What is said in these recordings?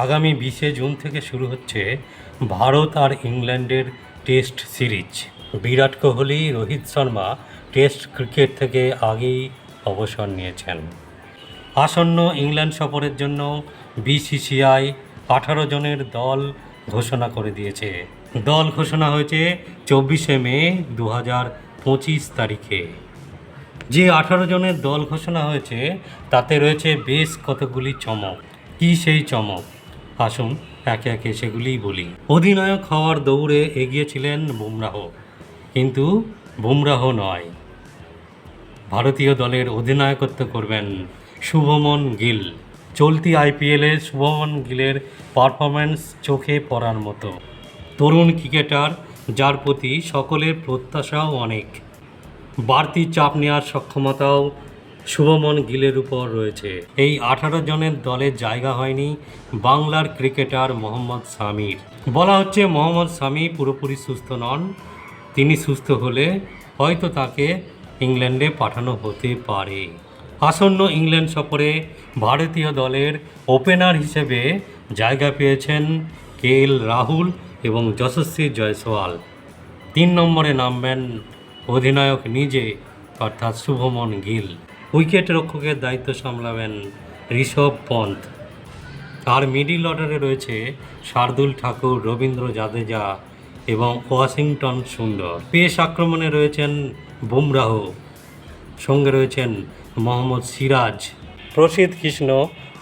আগামী 20শে জুন থেকে শুরু হচ্ছে ভারত আর ইংল্যান্ডের test series. Virat Kohli, Rohit Sharma test cricket থেকে আগেই অবসর নিয়েছেন। আসন্ন ইংল্যান্ড সফরের জন্য বিসিসিআই 18 জনের দল ঘোষণা করে দিয়েছে। দল ঘোষণা হয়েছে 24শে মে 2025 তারিখে। যে 18 জনের দল ঘোষণা হয়েছে তাতে রয়েছে বেশ কতগুলি চমক। কী সেই চমক? আসুন একে একে সেগুলিই বলি। অধিনায়ক হওয়ার দৌড়ে এগিয়েছিলেন বুমরাহ, কিন্তু বুমরাহ নয়, ভারতীয় দলের অধিনায়কত্ব করবেন শুভমন গিল। চলতি আইপিএলে শুভমন গিলের পারফরম্যান্স চোখে পড়ার মতো। তরুণ ক্রিকেটার, যার প্রতি সকলের প্রত্যাশাও অনেক। বাড়তি চাপ নেওয়ার সক্ষমতাও শুভমন গিলের উপর রয়েছে। এই 18 জনের দলে জায়গা হয়নি বাংলার ক্রিকেটার মোহাম্মদ শামির। বলা হচ্ছে মোহাম্মদ শামি পুরোপুরি সুস্থ নন। তিনি সুস্থ হলে হয়তো তাকে ইংল্যান্ডে পাঠানো হতে পারে। আসন্ন ইংল্যান্ড সফরে ভারতীয় দলের ওপেনার হিসেবে জায়গা পেয়েছেন কেএল রাহুল এবং যশস্বী জয়সওয়াল। 3 নম্বরে নামবেন অধিনায়ক নিজে, অর্থাৎ শুভমন গিল। উইকেট রক্ষকের দায়িত্ব সামলাবেন ঋষভ পন্থ। আর মিডিল অর্ডারে রয়েছে শার্দুল ঠাকুর, রবীন্দ্র জাদেজা এবং ওয়াশিংটন সুন্দর। পেস আক্রমণে রয়েছেন বুমরাহ, সঙ্গে রয়েছেন মোহাম্মদ সিরাজ, প্রসিদ্ধ কৃষ্ণ,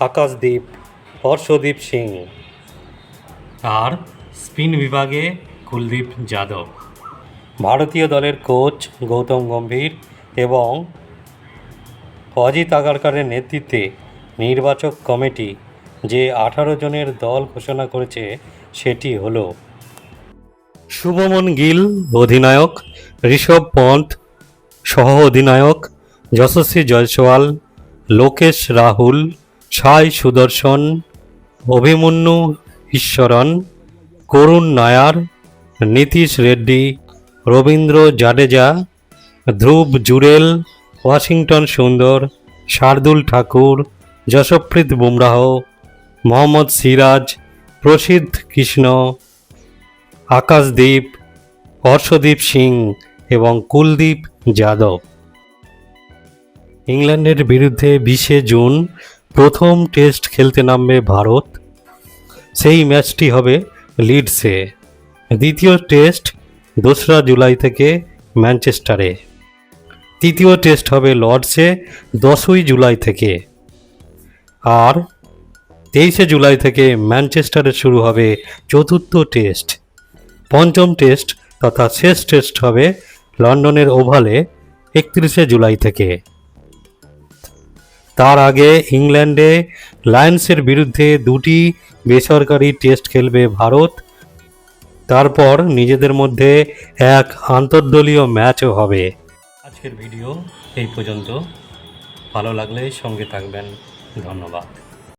আকাশদীপ, হর্ষদীপ সিং। আর স্পিন বিভাগে কুলদীপ যাদব। ভারতীয় দলের কোচ গৌতম গম্ভীর এবং অজিত আগারকারের নেতৃত্বে নির্বাচক কমিটি যে 18 জনের দল ঘোষণা করেছে সেটি হলো শুভমন গিল অধিনায়ক, ঋষভ পন্থ সহ অধিনায়ক, যশস্বী জয়সওয়াল, লোকেশ রাহুল, সাই সুদর্শন, অভিমন্যু ঈশ্বরন, করুণ নায়ার, নীতিশ রেড্ডি, রবীন্দ্র জাদেজা, ধ্রুব জুরেল, ওয়াশিংটন সুন্দর, শার্দুল ঠাকুর, যশপ্রীত বুমরাহ, মোহাম্মদ সিরাজ, প্রসিদ্ধ কৃষ্ণ, আকাশদীপ, হর্ষদীপ সিং এবং কুলদীপ যাদব। ইংল্যান্ডের বিরুদ্ধে 20শে জুন প্রথম টেস্ট খেলতে নামবে ভারত। সেই ম্যাচটি হবে লিডসে। দ্বিতীয় টেস্ট 2রা জুলাই থেকে ম্যানচেস্টারে। তৃতীয় টেস্ট হবে লর্ডসে 10ই জুলাই থেকে। আর 23শে জুলাই থেকে ম্যানচেস্টারে শুরু হবে চতুর্থ টেস্ট। পঞ্চম টেস্ট তথা শেষ টেস্ট হবে লন্ডনের ওভালে 31শে জুলাই থেকে। তার আগে ইংল্যান্ডে লায়ন্সের বিরুদ্ধে 2টি বেসরকারি টেস্ট খেলবে ভারত। তারপর নিজেদের মধ্যে এক আন্তর্দলীয় ম্যাচও হবে। আজকের ভিডিও এই পর্যন্ত। ভালো লাগলে সঙ্গে থাকবেন। ধন্যবাদ।